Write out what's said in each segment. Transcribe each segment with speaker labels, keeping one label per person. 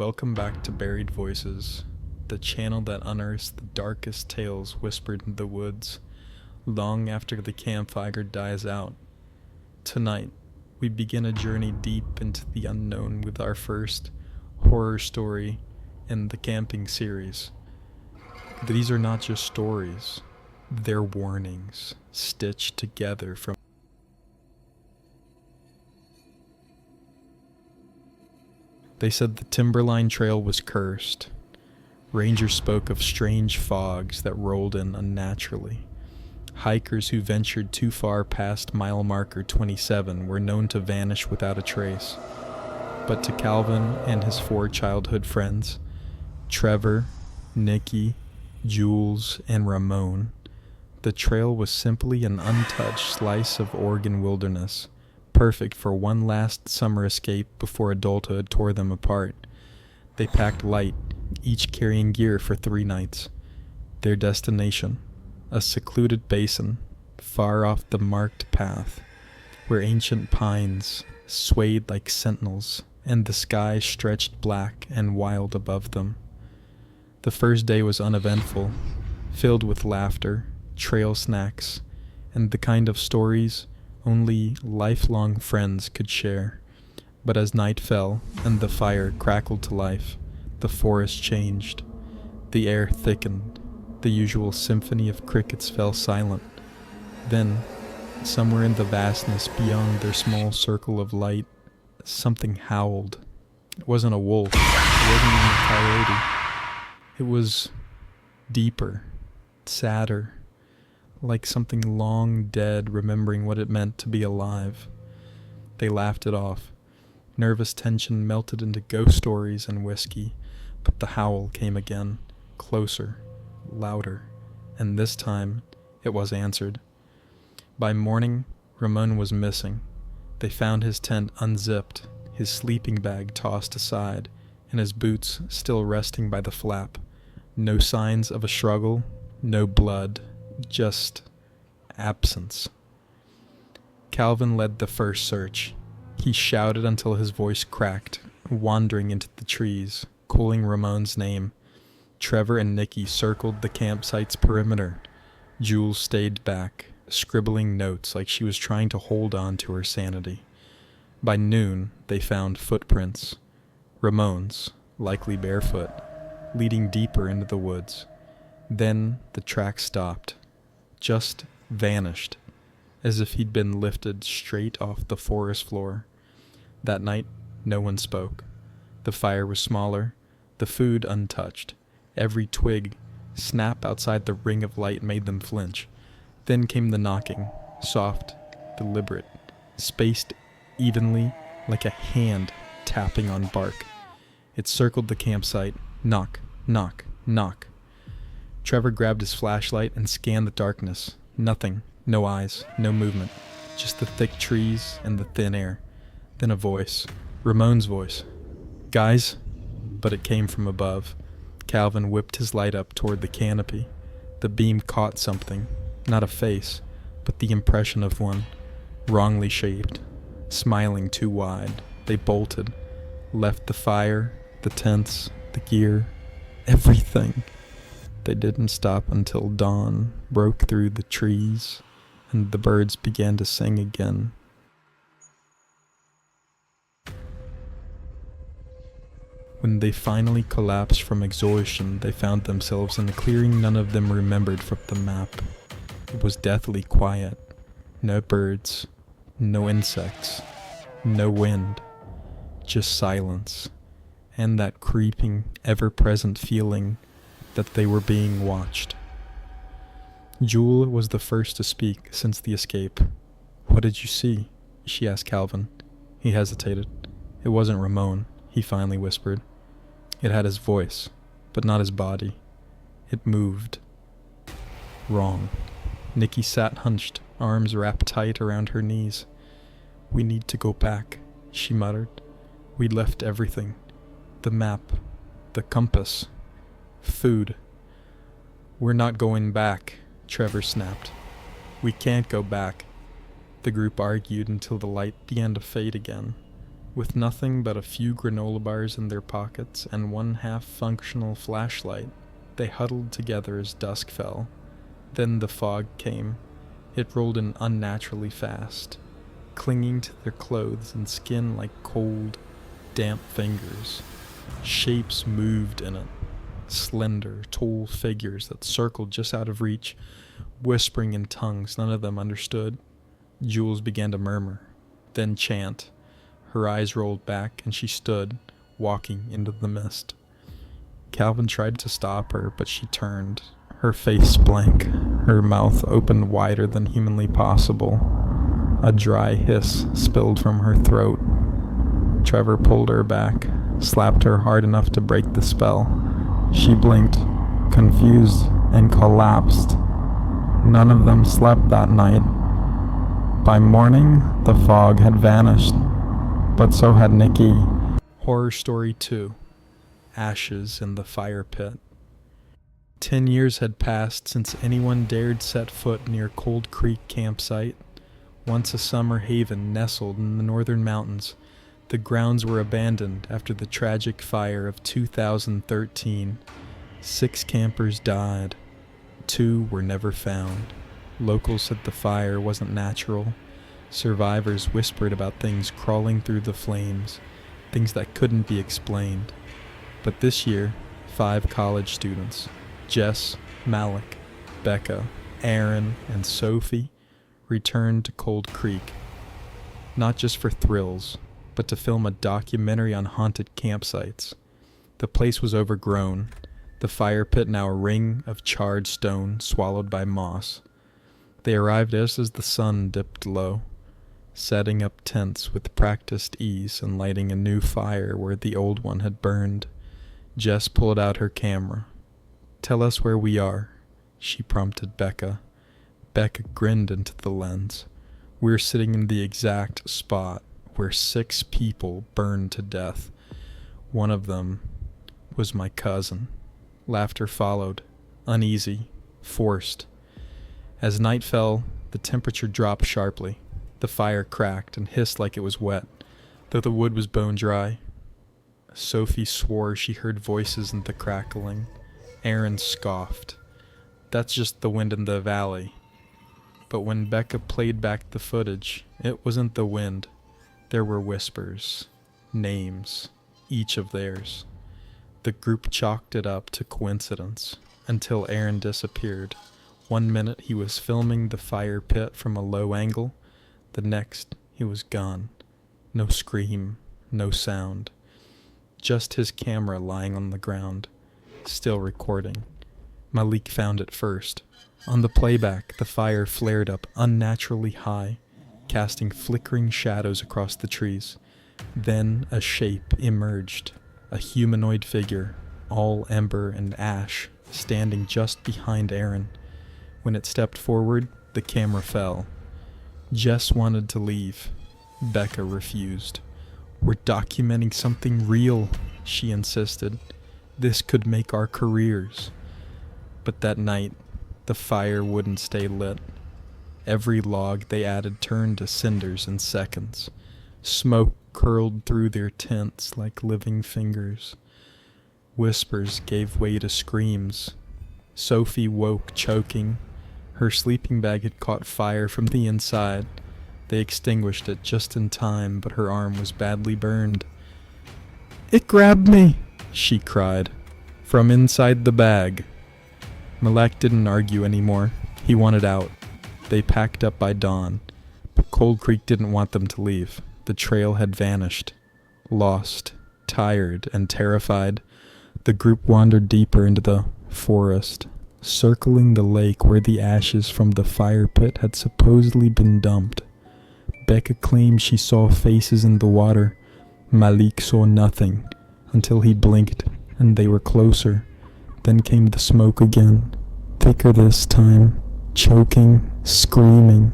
Speaker 1: Welcome back to Buried Voices, the channel that unearths the darkest tales whispered in the woods, long after the campfire dies out. Tonight, we begin a journey deep into the unknown with our first horror story in the camping series. These are not just stories, they're warnings, stitched together from They said the Timberline Trail was cursed. Rangers spoke of strange fogs that rolled in unnaturally. Hikers who ventured too far past mile marker 27 were known to vanish without a trace. But to Calvin and his 4 childhood friends, Trevor, Nikki, Jules, and Ramon, the trail was simply an untouched slice of Oregon wilderness, perfect for one last summer escape before adulthood tore them apart. They packed light, each carrying gear for 3 nights. Their destination, a secluded basin, far off the marked path, where ancient pines swayed like sentinels, and the sky stretched black and wild above them. The first day was uneventful, filled with laughter, trail snacks, and the kind of stories only lifelong friends could share. But as night fell and the fire crackled to life, the forest changed. The air thickened. The usual symphony of crickets fell silent. Then, somewhere in the vastness beyond their small circle of light, something howled. It wasn't a wolf. It wasn't even a coyote. It was deeper, sadder, like something long dead remembering what it meant to be alive. They laughed it off. Nervous tension melted into ghost stories and whiskey, but the howl came again, closer, louder, and this time it was answered. By morning, Ramon was missing. They found his tent unzipped, his sleeping bag tossed aside, and his boots still resting by the flap. No signs of a struggle, no blood, just absence. Calvin led the first search. He shouted until his voice cracked, wandering into the trees, calling Ramon's name. Trevor and Nikki circled the campsite's perimeter. Jules stayed back, scribbling notes like she was trying to hold on to her sanity. By noon, they found footprints. Ramon's, likely barefoot, leading deeper into the woods. Then the track stopped, just vanished, as if he'd been lifted straight off the forest floor. That night, no one spoke. The fire was smaller, the food untouched. Every twig snap outside the ring of light made them flinch. Then came the knocking, soft, deliberate, spaced evenly like a hand tapping on bark. It circled the campsite. Knock, knock, knock. Trevor grabbed his flashlight and scanned the darkness. Nothing. No eyes. No movement. Just the thick trees and the thin air. Then a voice. Ramon's voice. "Guys?" But it came from above. Calvin whipped his light up toward the canopy. The beam caught something. Not a face, but the impression of one. Wrongly shaped. Smiling too wide. They bolted. Left the fire, the tents, the gear, everything. They didn't stop until dawn broke through the trees and the birds began to sing again. When they finally collapsed from exhaustion, they found themselves in a clearing none of them remembered from the map. It was deathly quiet. No birds, no insects, no wind, just silence, and that creeping, ever-present feeling that they were being watched. Jewel was the first to speak since the escape. "What did you see?" she asked Calvin. He hesitated. It wasn't Ramon, he finally whispered. It had his voice, but not his body. It moved. Wrong. Nikki sat hunched, arms wrapped tight around her knees. "We need to go back," she muttered. "We left everything. The map, the compass, food." "We're not going back," Trevor snapped. "We can't go back." The group argued until the light began to fade again. With nothing but a few granola bars in their pockets and one half-functional flashlight, they huddled together as dusk fell. Then the fog came. It rolled in unnaturally fast, clinging to their clothes and skin like cold, damp fingers. Shapes moved in it, slender, tall figures that circled just out of reach, whispering in tongues none of them understood. Jules began to murmur, then chant. Her eyes rolled back, and she stood, walking into the mist. Calvin tried to stop her, but she turned, her face blank, her mouth opened wider than humanly possible. A dry hiss spilled from her throat. Trevor pulled her back, slapped her hard enough to break the spell. She blinked, confused, and collapsed. None of them slept that night. By morning, the fog had vanished, but so had Nikki. Horror Story 2: Ashes in the Firepit. 10 years had passed since anyone dared set foot near Cold Creek campsite. Once a summer haven nestled in the northern mountains, the grounds were abandoned after the tragic fire of 2013. 6 campers died. 2 were never found. Locals said the fire wasn't natural. Survivors whispered about things crawling through the flames, things that couldn't be explained. But this year, 5 college students, Jess, Malik, Becca, Aaron, and Sophie, returned to Cold Creek. Not just for thrills, but to film a documentary on haunted campsites. The place was overgrown, the fire pit now a ring of charred stone swallowed by moss. They arrived just as the sun dipped low, setting up tents with practiced ease and lighting a new fire where the old one had burned. Jess pulled out her camera. "Tell us where we are," she prompted Becca. Becca grinned into the lens. "We're sitting in the exact spot where 6 people burned to death. One of them was my cousin." Laughter followed, uneasy, forced. As night fell, the temperature dropped sharply. The fire cracked and hissed like it was wet, though the wood was bone dry. Sophie swore she heard voices in the crackling. Aaron scoffed. "That's just the wind in the valley." But when Becca played back the footage, it wasn't the wind. There were whispers, names, each of theirs. The group chalked it up to coincidence, until Aaron disappeared. One minute he was filming the fire pit from a low angle, the next he was gone. No scream, no sound. Just his camera lying on the ground, still recording. Malik found it first. On the playback, the fire flared up unnaturally high, casting flickering shadows across the trees. Then a shape emerged, a humanoid figure, all ember and ash, standing just behind Aaron. When it stepped forward, the camera fell. Jess wanted to leave. Becca refused. "We're documenting something real," she insisted. "This could make our careers." But that night, the fire wouldn't stay lit. Every log they added turned to cinders in seconds. Smoke curled through their tents like living fingers. Whispers gave way to screams. Sophie woke choking. Her sleeping bag had caught fire from the inside. They extinguished it just in time, but her arm was badly burned. "It grabbed me," she cried, from inside the bag. Malak didn't argue anymore. He wanted out. They packed up by dawn, but Cold Creek didn't want them to leave. The trail had vanished. Lost, tired, and terrified, the group wandered deeper into the forest, circling the lake where the ashes from the fire pit had supposedly been dumped. Becca claimed she saw faces in the water. Malik saw nothing, until he blinked, and they were closer. Then came the smoke again, thicker this time, choking, screaming.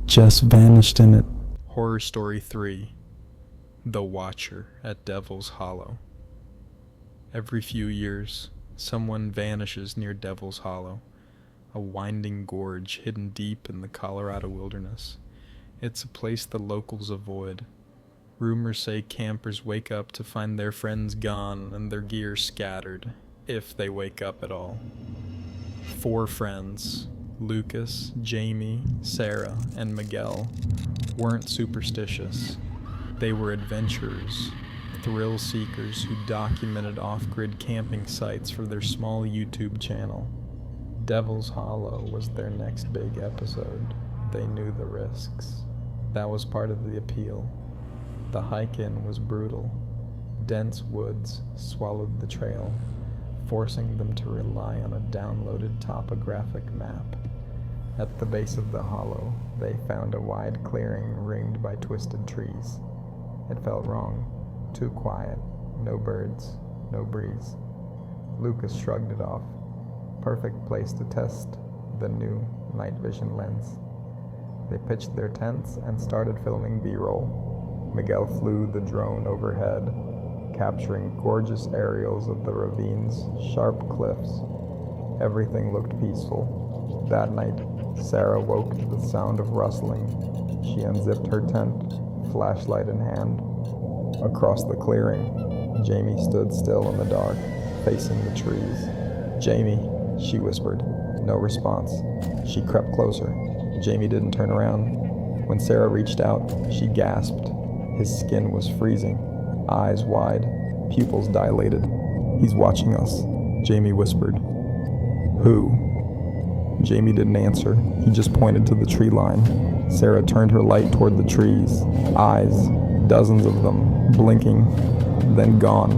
Speaker 1: Jess vanished in it. Horror Story 3: The Watcher at Devil's Hollow. Every few years, someone vanishes near Devil's Hollow, a winding gorge hidden deep in the Colorado wilderness. It's a place the locals avoid. Rumors say campers wake up to find their friends gone and their gear scattered, if they wake up at all. 4 friends, Lucas, Jamie, Sarah, and Miguel, weren't superstitious. They were adventurers, thrill seekers who documented off-grid camping sites for their small YouTube channel. Devil's Hollow was their next big episode. They knew the risks. That was part of the appeal. The hike-in was brutal. Dense woods swallowed the trail, forcing them to rely on a downloaded topographic map. At the base of the hollow, they found a wide clearing ringed by twisted trees. It felt wrong. Too quiet. No birds. No breeze. Lucas shrugged it off. Perfect place to test the new night vision lens. They pitched their tents and started filming B-roll. Miguel flew the drone overhead, capturing gorgeous aerials of the ravines, sharp cliffs. Everything looked peaceful. That night, Sarah woke to the sound of rustling. She unzipped her tent, flashlight in hand. Across the clearing, Jamie stood still in the dark, facing the trees. "Jamie," she whispered. No response. She crept closer. Jamie didn't turn around. When Sarah reached out, she gasped. His skin was freezing, eyes wide, pupils dilated. "He's watching us," Jamie whispered. "Who?" Jamie didn't answer. He just pointed to the tree line. Sarah turned her light toward the trees. Eyes, dozens of them, blinking, then gone.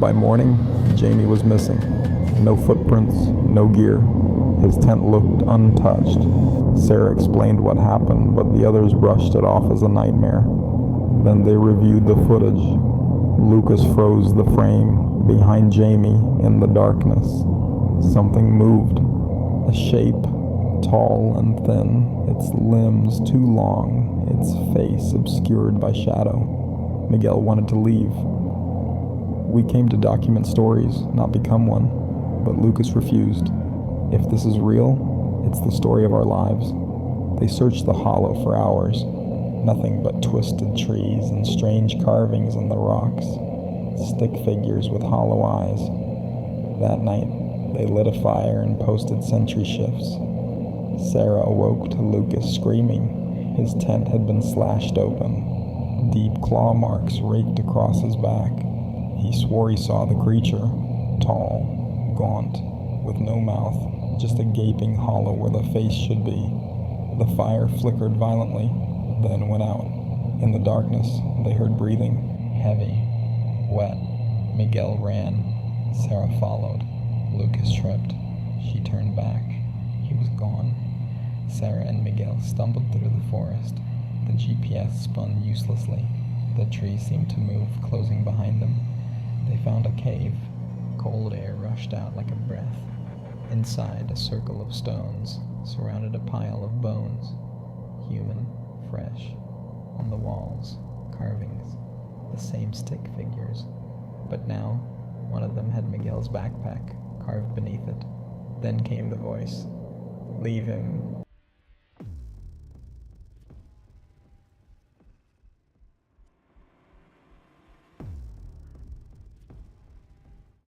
Speaker 1: By morning, Jamie was missing. No footprints, no gear. His tent looked untouched. Sarah explained what happened, but the others brushed it off as a nightmare. Then they reviewed the footage. Lucas froze the frame behind Jamie in the darkness. Something moved. A shape, tall and thin, its limbs too long, its face obscured by shadow. Miguel wanted to leave. "We came to document stories, not become one," but Lucas refused. "If this is real, it's the story of our lives." They searched the hollow for hours. Nothing but twisted trees and strange carvings in the rocks. Stick figures with hollow eyes. That night, they lit a fire and posted sentry shifts. Sarah awoke to Lucas screaming. His tent had been slashed open. Deep claw marks raked across his back. He swore he saw the creature, tall, gaunt, with no mouth, just a gaping hollow where the face should be. The fire flickered violently, then went out. In the darkness, they heard breathing, heavy, wet. Miguel ran. Sarah followed. Lucas tripped. She turned back. He was gone. Sarah and Miguel stumbled through the forest. The GPS spun uselessly. The trees seemed to move, closing behind them. They found a cave. Cold air rushed out like a breath. Inside, a circle of stones surrounded a pile of bones. Human, fresh. On the walls, carvings. The same stick figures. But now, one of them had Miguel's backpack carved beneath it. Then came the voice. "Leave him."